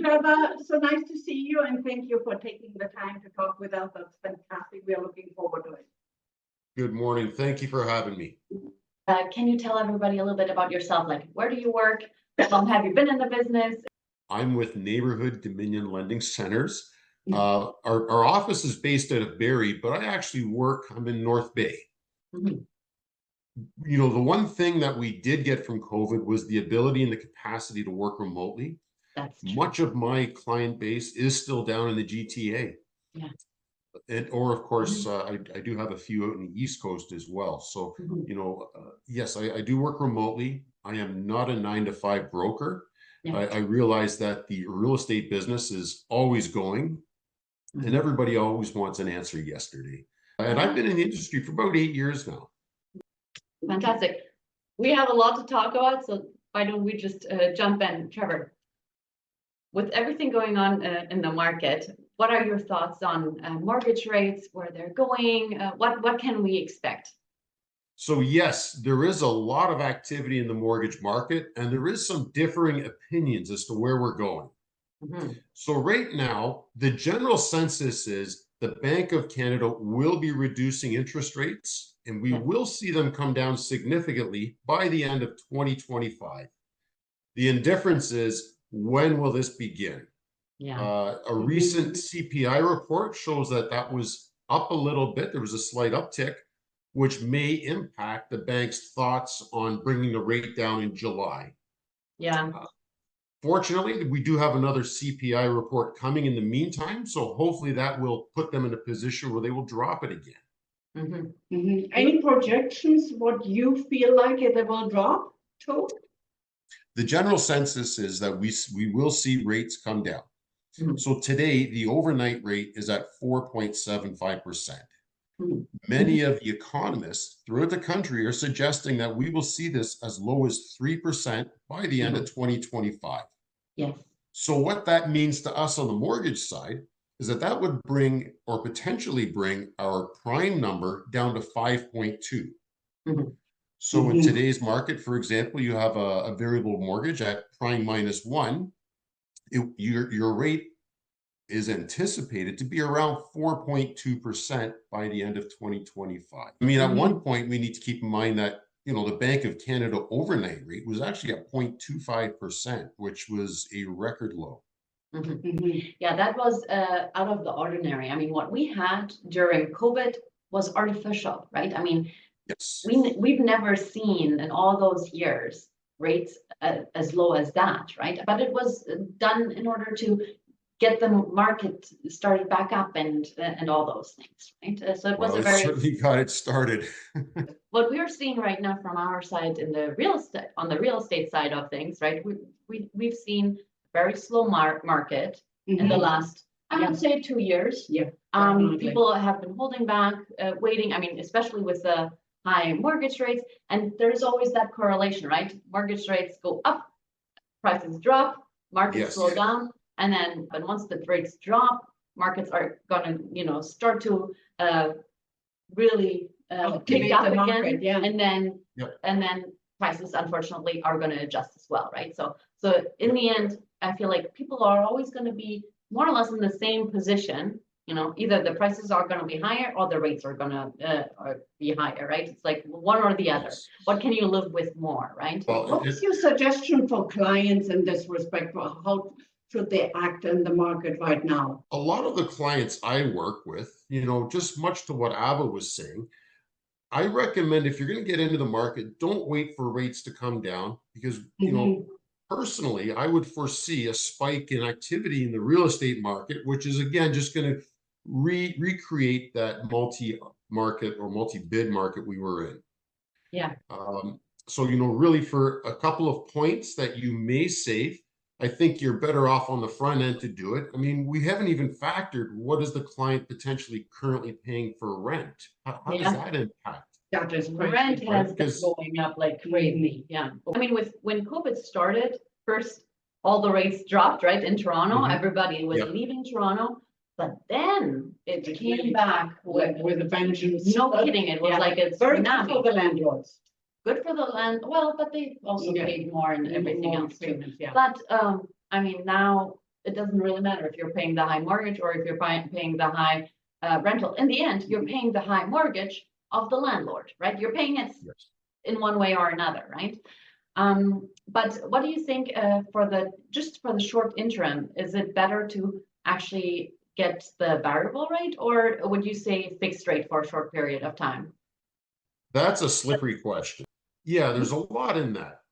Trevor, so nice to see you, and thank you for taking the time to talk with us. That's fantastic. We are looking forward to it. Good morning. Thank you for having me. Can you tell everybody a little bit about yourself? Like, where do you work? How long have you been in the business? I'm with Neighbourhood Dominion Lending Centres. Our office is based out of Barrie, but I'm in North Bay. Mm-hmm. You know, the one thing that we did get from COVID was the ability and the capacity to work remotely. That's true. Much of my client base is still down in the GTA. Yeah. Or of course, I do have a few out in the East Coast as well. So, you know, yes, I do work remotely. I am not a 9-to-5 broker. Yeah. I realize that the real estate business is always going, and everybody always wants an answer yesterday. And I've been in the industry for about 8 years now. Fantastic. We have a lot to talk about, so why don't we just jump in, Trevor? With everything going on in the market, what are your thoughts on mortgage rates, where they're going? What can we expect? So yes, there is a lot of activity in the mortgage market, and there is some differing opinions as to where we're going. So right now, the general census is the Bank of Canada will be reducing interest rates, and we will see them come down significantly by the end of 2025. The indifference is, when will this begin? A recent CPI report shows that was up a little bit. There was a slight uptick, which may impact the bank's thoughts on bringing the rate down in July. Yeah. Fortunately, we do have another CPI report coming in the meantime, so hopefully that will put them in a position where they will drop it again. Any projections what you feel like it will drop to? The general census is that we will see rates come down. So today, the overnight rate is at 4.75%. Many of the economists throughout the country are suggesting that we will see this as low as 3% by the end of 2025. Yes. So what that means to us on the mortgage side is that would bring, or potentially bring, our prime number down to 5.2. So in today's market, for example, you have a variable mortgage at prime -1. Your rate is anticipated to be around 4.2% by the end of 2025. I mean, at one point, we need to keep in mind that, you know, the Bank of Canada overnight rate was actually at 0.25%, which was a record low. Yeah, that was out of the ordinary. I mean, what we had during COVID was artificial, right? I mean, yes, we've never seen in all those years rates as low as that, right? But it was done in order to get the market started back up and all those things, right? So it was certainly got it started. What we're seeing right now from our side in the real estate side of things, right? We've seen a very slow market in the last, I would say, 2 years. Yeah. People have been holding back, waiting. I mean, especially with the high mortgage rates, and there's always that correlation, right? Mortgage rates go up, prices drop, markets slow down. And then, but once the rates drop, markets are gonna, you know, start to really pick up again, and then prices, unfortunately, are going to adjust as well, right? So in the end, I feel like people are always going to be more or less in the same position. You know, either the prices are going to be higher or the rates are going to be higher, right? It's like one or the other. What can you live with more, right? Well, what is your suggestion for clients in this respect? How should they act in the market right now? A lot of the clients I work with, you know, just much to what Ava was saying, I recommend if you're going to get into the market, don't wait for rates to come down, because, you know, personally, I would foresee a spike in activity in the real estate market, which is, again, just going to recreate that multi-market or multi-bid market we were in. Yeah. So, you know, really for a couple of points that you may save, I think you're better off on the front end to do it. I mean, we haven't even factored what is the client potentially currently paying for rent. How does that impact? That is rent has been going up like crazy. Yeah. I mean, when COVID started, first all the rates dropped, right? In Toronto, everybody was leaving Toronto, but then it came back with a vengeance. No kidding. It was like it's very good for the landlords. Good for the land, well, but they also paid more and everything else too. But I mean, now it doesn't really matter if you're paying the high mortgage or if you're paying the high rental. In the end, you're paying the high mortgage of the landlord, right? You're paying it in one way or another, right? But what do you think for the short interim? Is it better to actually get the variable rate, or would you say fixed rate for a short period of time? That's a slippery question. Yeah, there's a lot in that.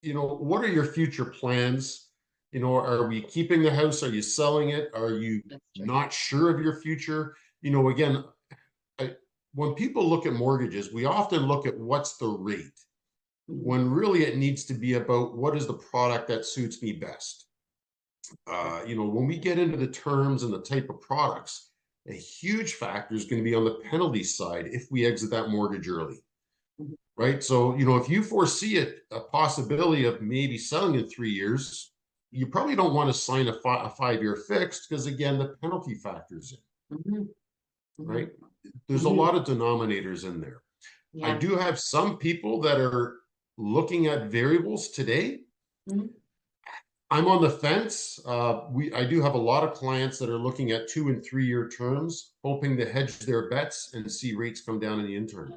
You know, what are your future plans? You know, are we keeping the house? Are you selling it? Are you not sure of your future? You know, again, when people look at mortgages, we often look at what's the rate, when really it needs to be about what is the product that suits me best. You know, when we get into the terms and the type of products, a huge factor is going to be on the penalty side if we exit that mortgage early, right? So, you know, if you foresee a possibility of maybe selling in 3 years, you probably don't want to sign a 5-year fixed because, again, the penalty factors in, right? There's a lot of denominators in there. I do have some people that are looking at variables today. I'm on the fence. I do have a lot of clients that are looking at 2 and 3 year terms, hoping to hedge their bets and see rates come down in the interim.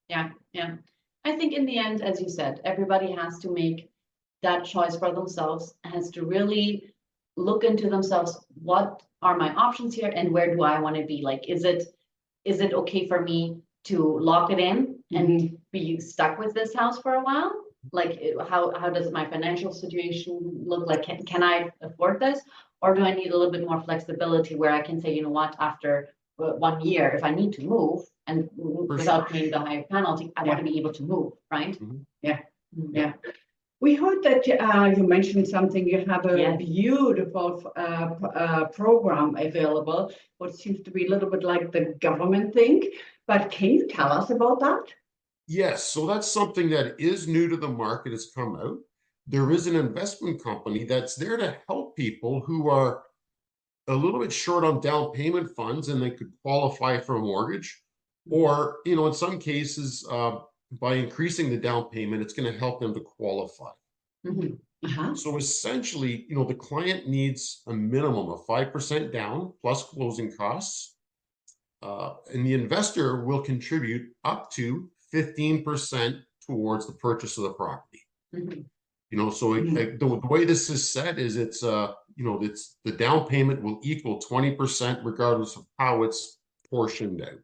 Yeah. I think in the end, as you said, everybody has to make that choice for themselves, has to really look into themselves. What are my options here, and where do I want to be? Like, is it okay for me to lock it in and be stuck with this house for a while? Like, how does my financial situation look like? Can I afford this? Or do I need a little bit more flexibility where I can say, you know what, after 1 year, if I need to move and without paying the higher penalty, I want to be able to move, right? Yeah. We heard that you mentioned something. You have a beautiful program available, what seems to be a little bit like the government thing. But can you tell us about that? Yes, so that's something that is new to the market. It's come out. There is an investment company that's there to help people who are a little bit short on down payment funds and they could qualify for a mortgage. Or, you know, in some cases, by increasing the down payment, it's going to help them to qualify. So essentially, you know, the client needs a minimum of 5% down plus closing costs. And the investor will contribute up to 15% towards the purchase of the property. You know, so the way this is set is it's you know, it's the down payment will equal 20% regardless of how it's portioned out.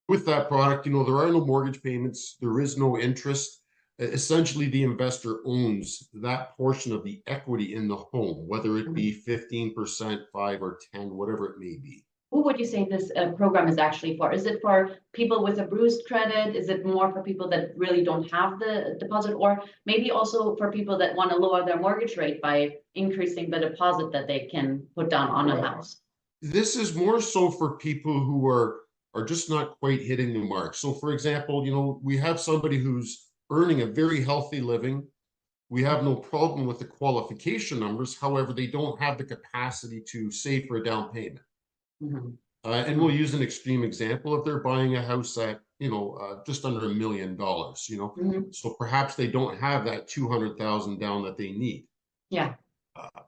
With that product, you know, there are no mortgage payments, there is no interest. Essentially, the investor owns that portion of the equity in the home, whether it be 15%, 5 or 10, whatever it may be. Who would you say this program is actually for? Is it for people with a bruised credit? Is it more for people that really don't have the deposit, or maybe also for people that want to lower their mortgage rate by increasing the deposit that they can put down on a house? This is more so for people who are just not quite hitting the mark. So for example, you know, we have somebody who's earning a very healthy living. We have no problem with the qualification numbers. However, they don't have the capacity to save for a down payment. And we'll use an extreme example. If they're buying a house at, you know, just under $1 million, you know, so perhaps they don't have that 200,000 down that they need. You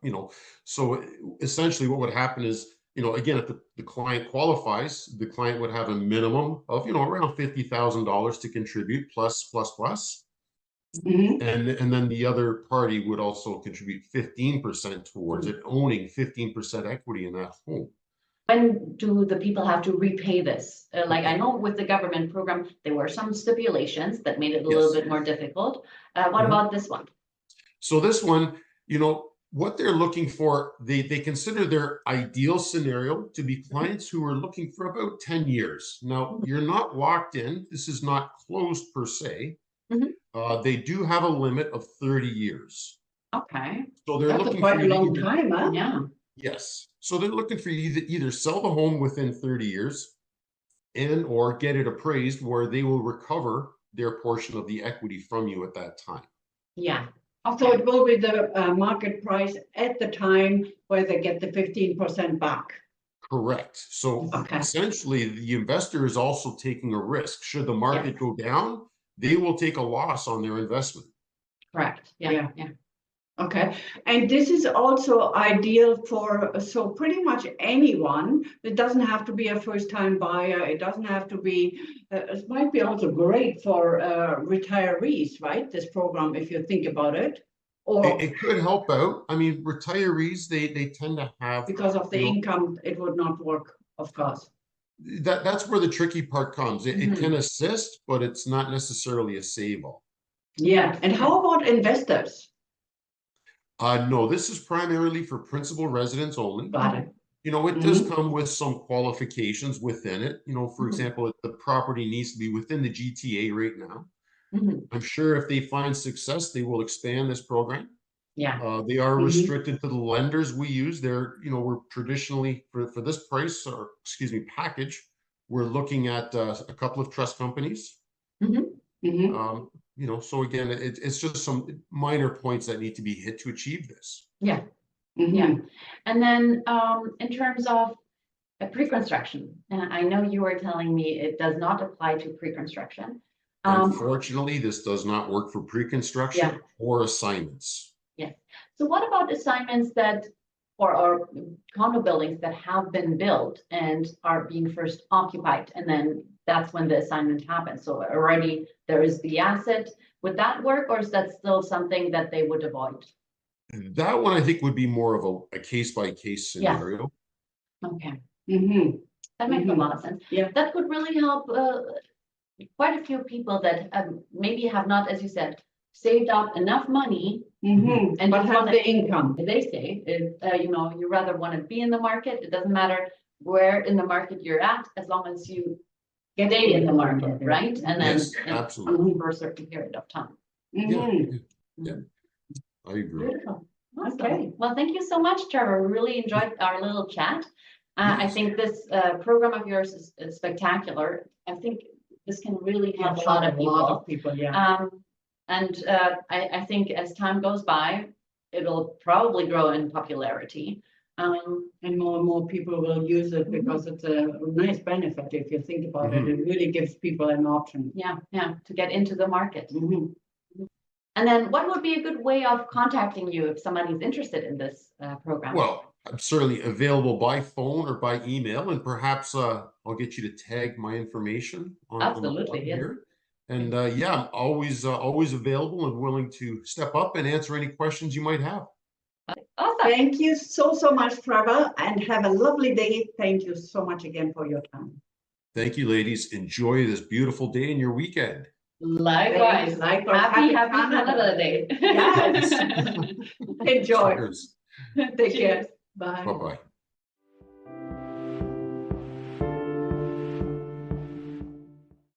know, so essentially what would happen is, you know, again, if the client qualifies, the client would have a minimum of, you know, around $50,000 to contribute plus. And then the other party would also contribute 15% towards it, owning 15% equity in that home. When do the people have to repay this? Like, I know with the government program, there were some stipulations that made it a little bit more difficult. What about this one? So this one, you know, what they're looking for, they consider their ideal scenario to be clients who are looking for about 10 years. Now, you're not locked in. This is not closed per se. They do have a limit of 30 years. Okay. So they're That's looking quite for a long time, huh? Yeah. Yes. So they're looking for you to either sell the home within 30 years and or get it appraised where they will recover their portion of the equity from you at that time. Yeah. So it will be the market price at the time where they get the 15% back. Correct. So essentially, the investor is also taking a risk. Should the market go down, they will take a loss on their investment. Correct. Yeah. Okay, and this is also ideal for, so pretty much anyone. It doesn't have to be a first-time buyer. It doesn't have to be, it might be also great for retirees, right? This program, if you think about it. Or It could help out. I mean, retirees, they tend to have, because of the income, it would not work, of course. that's where the tricky part comes. It can assist, but it's not necessarily a save-all. Yeah, and how about investors? No, this is primarily for principal residents only. Got it. You know, it does come with some qualifications within it. You know, for example, the property needs to be within the GTA right now. I'm sure if they find success, they will expand this program. Yeah. They are restricted to the lenders we use. They're, you know, we're traditionally for this price, or excuse me, package, we're looking at a couple of trust companies. You know, so again, it's just some minor points that need to be hit to achieve this. Yeah. Yeah. And then in terms of pre-construction, and I know you were telling me it does not apply to pre-construction. Unfortunately, this does not work for pre-construction or assignments. Yeah. So what about assignments that, or condo buildings that have been built and are being first occupied, and then that's when the assignment happens? So already there is the asset. Would that work, or is that still something that they would avoid? That one I think would be more of a case-by-case scenario. Okay. That makes a lot of sense. Yeah. That could really help quite a few people that maybe have not, as you said, saved up enough money and but have the income. They say, you know, you rather want to be in the market. It doesn't matter where in the market you're at, as long as you stay in the market, right? And then absolutely, for a certain period of time. Yeah, I agree. Beautiful. Awesome. Okay. Well, thank you so much, Trevor. We really enjoyed our little chat. I think this program of yours is spectacular. I think this can really help a lot of people. And I think as time goes by, it'll probably grow in popularity. And more people will use it because it's a nice benefit. If you think about it, it really gives people an option. Yeah, to get into the market. And then what would be a good way of contacting you if somebody's interested in this program? Well, I'm certainly available by phone or by email, and perhaps I'll get you to tag my information on the here. And yeah, I'm always available and willing to step up and answer any questions you might have. Awesome. Thank you so much, Trevor, and have a lovely day. Thank you so much again for your time. Thank you, ladies. Enjoy this beautiful day and your weekend. Likewise. Happy Canada Day. Yes. Enjoy. Cheers. Take care. Bye. Bye-bye.